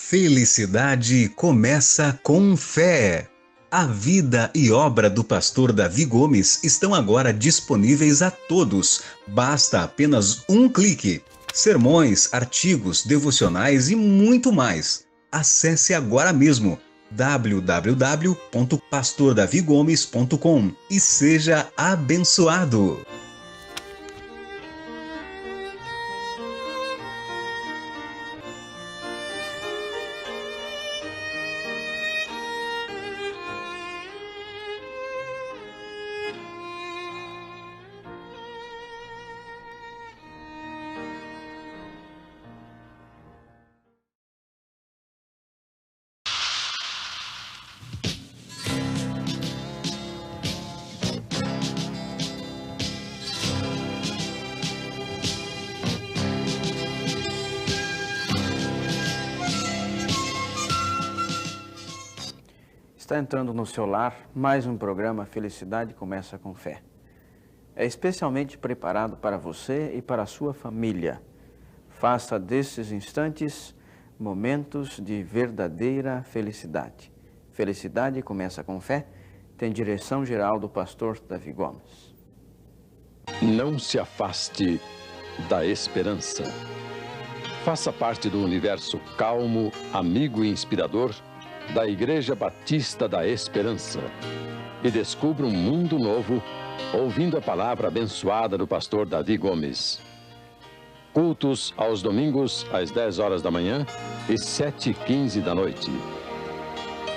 Felicidade começa com fé. A vida e obra do pastor Davi Gomes estão agora disponíveis a todos. Basta apenas um clique. Sermões, artigos, devocionais e muito mais. Acesse agora mesmo www.pastordavigomes.com e seja abençoado. Está entrando no seu lar mais um programa Felicidade Começa com Fé. É especialmente preparado para você e para a sua família. Faça desses instantes momentos de verdadeira felicidade. Felicidade Começa com Fé tem direção geral do pastor Davi Gomes. Não se afaste da esperança. Faça parte do universo calmo, amigo e inspirador da Igreja Batista da Esperança e descubra um mundo novo ouvindo a palavra abençoada do pastor Davi Gomes. Cultos aos domingos às 10 horas da manhã e 7h15 da noite.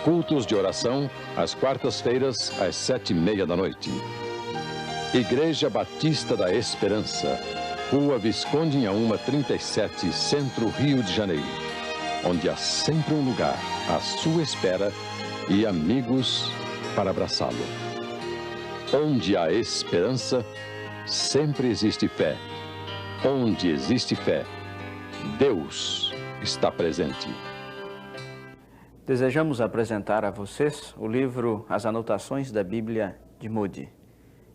Cultos de oração às quartas-feiras às 7h30 da noite. Igreja Batista da Esperança, Rua Visconde Inhaúma 37, Centro, Rio de Janeiro, onde há sempre um lugar à sua espera e amigos para abraçá-lo. Onde há esperança, sempre existe fé. Onde existe fé, Deus está presente. Desejamos apresentar a vocês o livro As Anotações da Bíblia de Moody.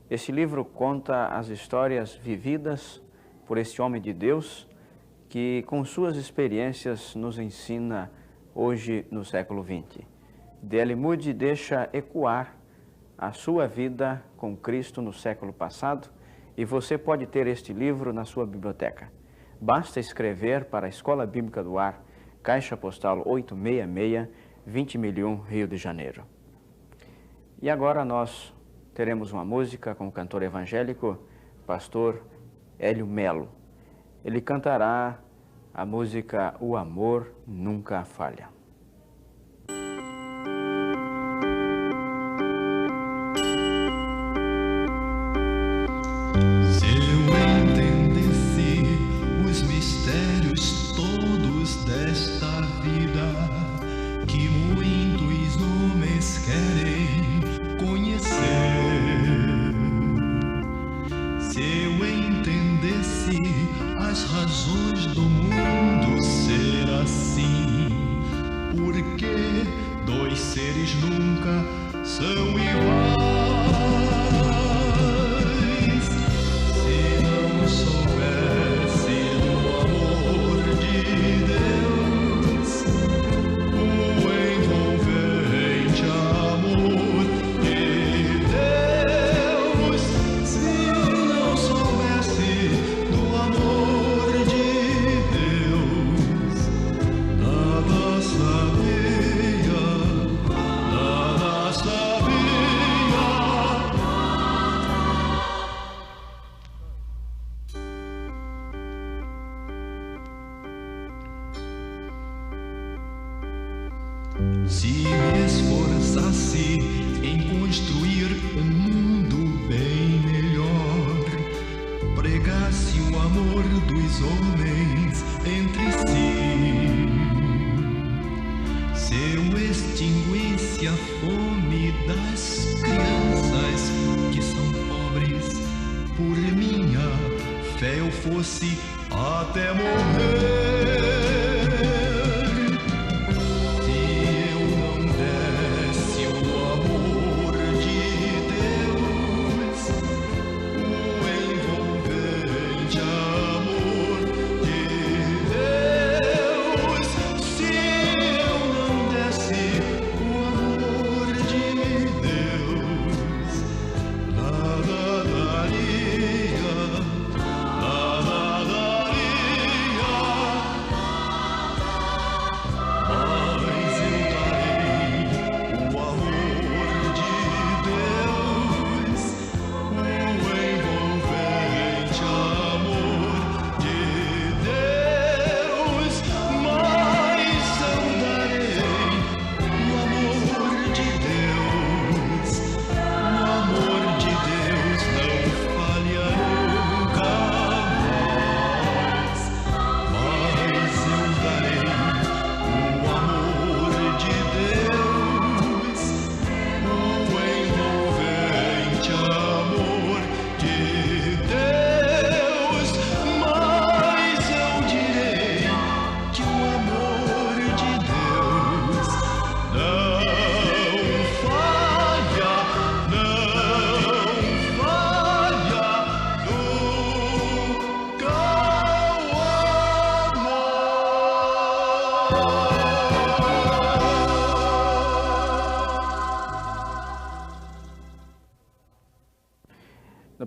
Este livro conta as histórias vividas por este homem de Deus que, com suas experiências, nos ensina hoje no século XX. D.L. Moody deixa ecoar a sua vida com Cristo no século passado e você pode ter este livro na sua biblioteca. Basta escrever para a Escola Bíblica do Ar, Caixa Postal 866, 20.000, Rio de Janeiro. E agora nós teremos uma música com o cantor evangélico, pastor Hélio Melo. Ele cantará a música O Amor Nunca Falha. Se eu entendesse os mistérios todos desta vida que muitos homens querem conhecer, se eu entendesse as razões do mundo ser assim, porque dois seres nunca são iguais. Se não soubesse do amor de Deus, o envolvente amor de Deus, se não soubesse do amor de Deus, nada sabia, nada sabia. Se me esforçasse em construir um mundo bem melhor, pregasse o amor dos homens entre si, se eu extinguisse a fome das crianças que são pobres, por minha fé eu fosse até morrer. Se eu não desse o amor de Deus, o envolvente amor de Deus, se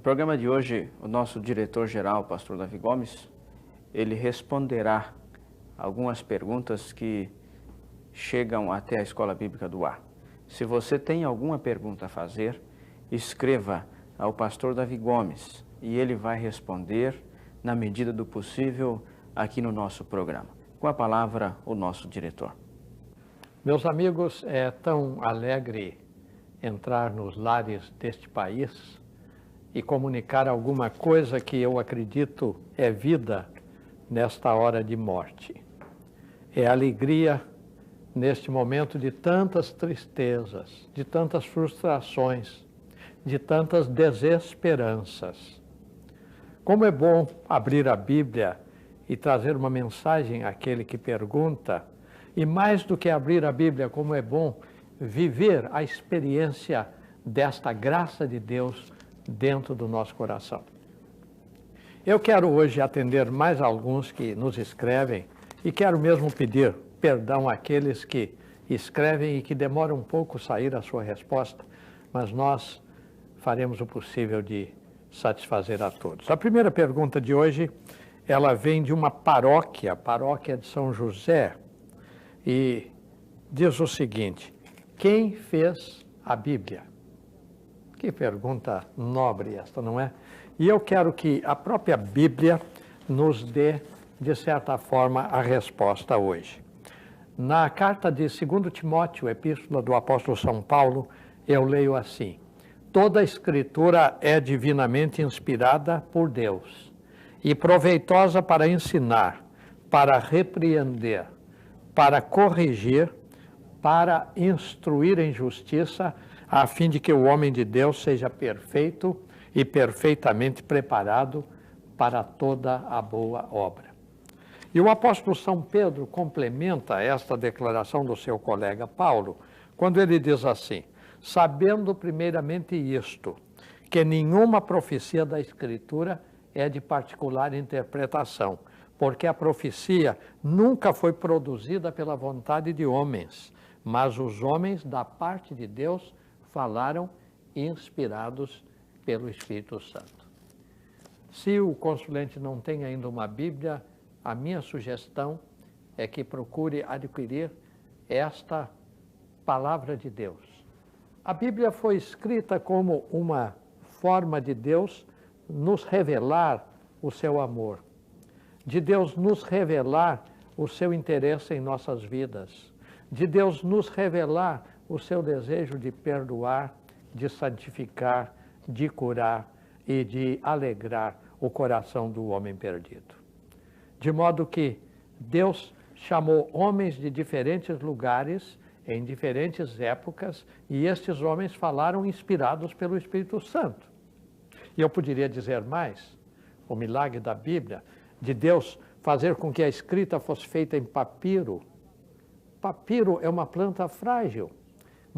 programa de hoje, o nosso diretor-geral, pastor Davi Gomes, ele responderá algumas perguntas que chegam até a Escola Bíblica do Ar. Se você tem alguma pergunta a fazer, escreva ao pastor Davi Gomes e ele vai responder na medida do possível aqui no nosso programa. Com a palavra, o nosso diretor. Meus amigos, é tão alegre entrar nos lares deste país e comunicar alguma coisa que eu acredito é vida nesta hora de morte. É alegria neste momento de tantas tristezas, de tantas frustrações, de tantas desesperanças. Como é bom abrir a Bíblia e trazer uma mensagem àquele que pergunta, e mais do que abrir a Bíblia, como é bom viver a experiência desta graça de Deus dentro do nosso coração. Eu quero hoje atender mais alguns que nos escrevem e quero mesmo pedir perdão àqueles que escrevem e que demoram um pouco a sair a sua resposta, mas nós faremos o possível de satisfazer a todos. A primeira pergunta de hoje, ela vem de uma paróquia, a paróquia de São José, e diz o seguinte: quem fez a Bíblia? Que pergunta nobre esta, não é? E eu quero que a própria Bíblia nos dê, de certa forma, a resposta hoje. Na carta de 2 Timóteo, epístola do apóstolo São Paulo, eu leio assim: toda a Escritura é divinamente inspirada por Deus e proveitosa para ensinar, para repreender, para corrigir, para instruir em justiça, a fim de que o homem de Deus seja perfeito e perfeitamente preparado para toda a boa obra. E o apóstolo São Pedro complementa esta declaração do seu colega Paulo, quando ele diz assim: sabendo primeiramente isto, que nenhuma profecia da Escritura é de particular interpretação, porque a profecia nunca foi produzida pela vontade de homens, mas os homens da parte de Deus falaram inspirados pelo Espírito Santo. Se o consulente não tem ainda uma Bíblia, a minha sugestão é que procure adquirir esta palavra de Deus. A Bíblia foi escrita como uma forma de Deus nos revelar o seu amor, de Deus nos revelar o seu interesse em nossas vidas, de Deus nos revelar o seu desejo de perdoar, de santificar, de curar e de alegrar o coração do homem perdido. De modo que Deus chamou homens de diferentes lugares, em diferentes épocas, e estes homens falaram inspirados pelo Espírito Santo. E eu poderia dizer mais: o milagre da Bíblia, de Deus fazer com que a escrita fosse feita em papiro. Papiro é uma planta frágil,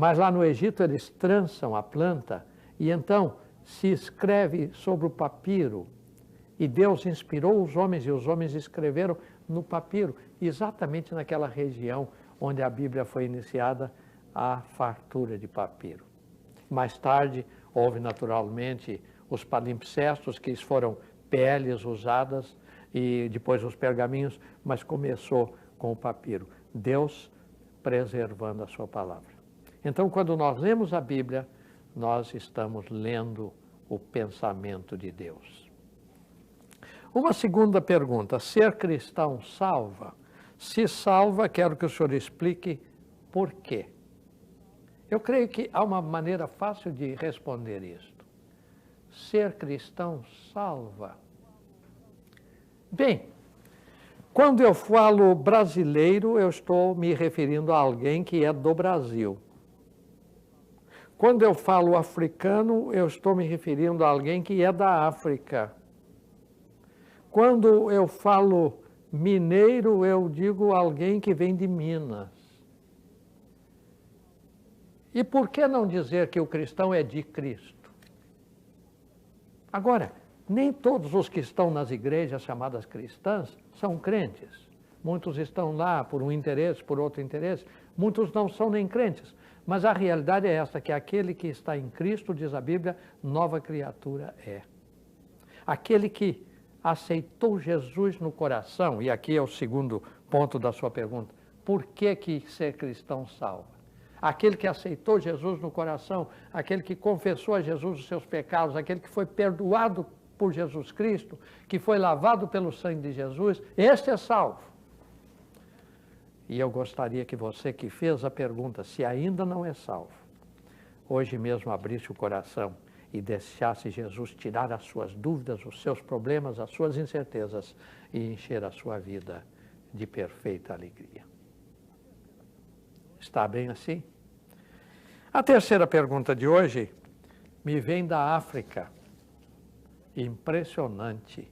mas lá no Egito eles trançam a planta e então se escreve sobre o papiro. E Deus inspirou os homens e os homens escreveram no papiro, exatamente naquela região onde a Bíblia foi iniciada, a fartura de papiro. Mais tarde houve naturalmente os palimpsestos, que foram peles usadas, e depois os pergaminhos, mas começou com o papiro. Deus preservando a sua palavra. Então, quando nós lemos a Bíblia, nós estamos lendo o pensamento de Deus. Uma segunda pergunta: ser cristão salva? Se salva, quero que o senhor explique por quê. Eu creio que há uma maneira fácil de responder isto. Ser cristão salva? Bem, quando eu falo brasileiro, eu estou me referindo a alguém que é do Brasil. Quando eu falo africano, eu estou me referindo a alguém que é da África. Quando eu falo mineiro, eu digo alguém que vem de Minas. E por que não dizer que o cristão é de Cristo? Agora, nem todos os que estão nas igrejas chamadas cristãs são crentes. Muitos estão lá por um interesse, por outro interesse. Muitos não são nem crentes. Mas a realidade é essa, que aquele que está em Cristo, diz a Bíblia, nova criatura é. Aquele que aceitou Jesus no coração, e aqui é o segundo ponto da sua pergunta, por que ser cristão salva? Aquele que aceitou Jesus no coração, aquele que confessou a Jesus os seus pecados, aquele que foi perdoado por Jesus Cristo, que foi lavado pelo sangue de Jesus, este é salvo. E eu gostaria que você que fez a pergunta, se ainda não é salvo, hoje mesmo abrisse o coração e deixasse Jesus tirar as suas dúvidas, os seus problemas, as suas incertezas e encher a sua vida de perfeita alegria. Está bem assim? A terceira pergunta de hoje me vem da África. Impressionante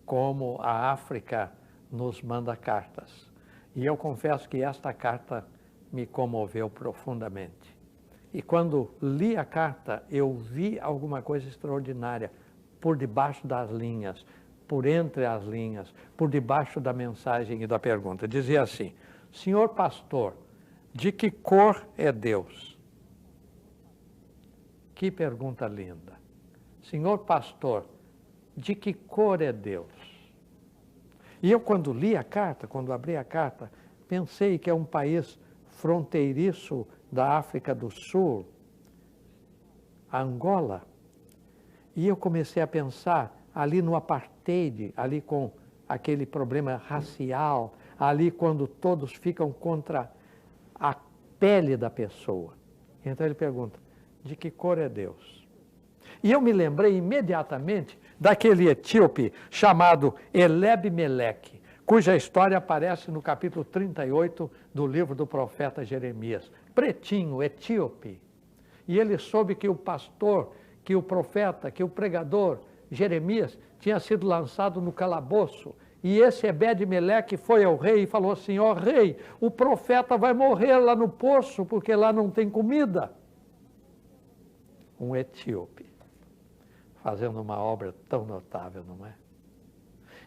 como a África nos manda cartas. E eu confesso que esta carta me comoveu profundamente. E quando li a carta, eu vi alguma coisa extraordinária por debaixo das linhas, por entre as linhas, por debaixo da mensagem e da pergunta. Dizia assim: senhor pastor, de que cor é Deus? Que pergunta linda. Senhor pastor, de que cor é Deus? E eu, quando li a carta, quando abri a carta, pensei que é um país fronteiriço da África do Sul, Angola. E eu comecei a pensar ali no apartheid, ali com aquele problema racial, ali quando todos ficam contra a pele da pessoa. Então ele pergunta, de que cor é Deus? E eu me lembrei imediatamente daquele etíope chamado Eleb-Meleque, cuja história aparece no capítulo 38 do livro do profeta Jeremias. Pretinho, etíope. E ele soube que o pastor, que o profeta, que o pregador Jeremias tinha sido lançado no calabouço. E esse Ebed-Meleque foi ao rei e falou assim: ó rei, o profeta vai morrer lá no poço porque lá não tem comida. Um etíope fazendo uma obra tão notável, não é?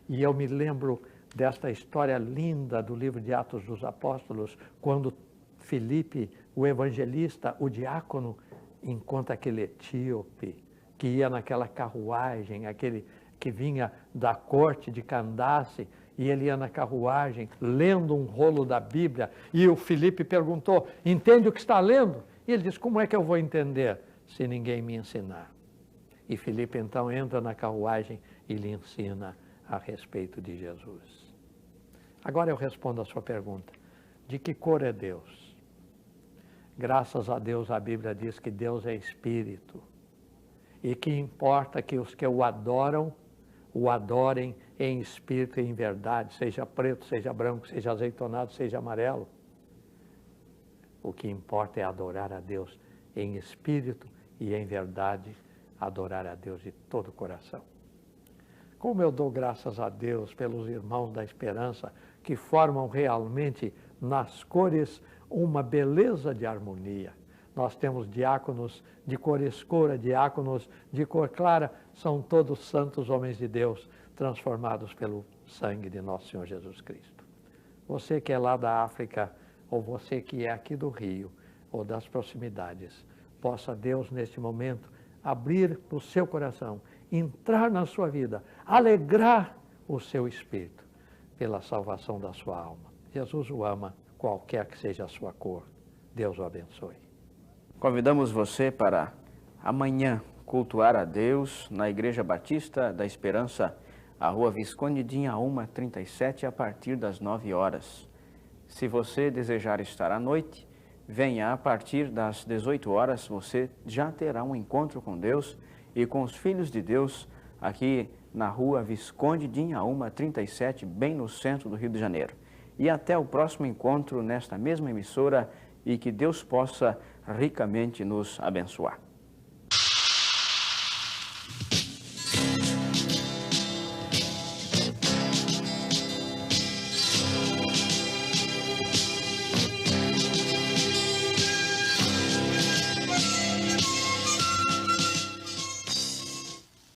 E eu me lembro desta história linda do livro de Atos dos Apóstolos, quando Filipe, o evangelista, o diácono, encontra aquele etíope que ia naquela carruagem, aquele que vinha da corte de Candace, e ele ia na carruagem lendo um rolo da Bíblia, e o Filipe perguntou, entende o que está lendo? E ele disse, como é que eu vou entender se ninguém me ensinar? E Filipe então entra na carruagem e lhe ensina a respeito de Jesus. Agora eu respondo a sua pergunta, de que cor é Deus? Graças a Deus a Bíblia diz que Deus é Espírito, e que importa que os que o adoram, o adorem em espírito e em verdade, seja preto, seja branco, seja azeitonado, seja amarelo. O que importa é adorar a Deus em espírito e em verdade, adorar a Deus de todo o coração. Como eu dou graças a Deus pelos irmãos da esperança que formam realmente nas cores uma beleza de harmonia. Nós temos diáconos de cor escura, diáconos de cor clara, são todos santos homens de Deus, transformados pelo sangue de nosso Senhor Jesus Cristo. Você que é lá da África, ou você que é aqui do Rio, ou das proximidades, possa Deus, neste momento, abrir o seu coração, entrar na sua vida, alegrar o seu espírito pela salvação da sua alma. Jesus o ama, qualquer que seja a sua cor. Deus o abençoe. Convidamos você para amanhã cultuar a Deus na Igreja Batista da Esperança, a Rua Visconde de Inhaúma, 37, a partir das 9 horas. Se você desejar estar à noite, venha a partir das 18 horas, você já terá um encontro com Deus e com os filhos de Deus aqui na Rua Visconde de Inhaúma, 37, bem no centro do Rio de Janeiro. E até o próximo encontro nesta mesma emissora e que Deus possa ricamente nos abençoar.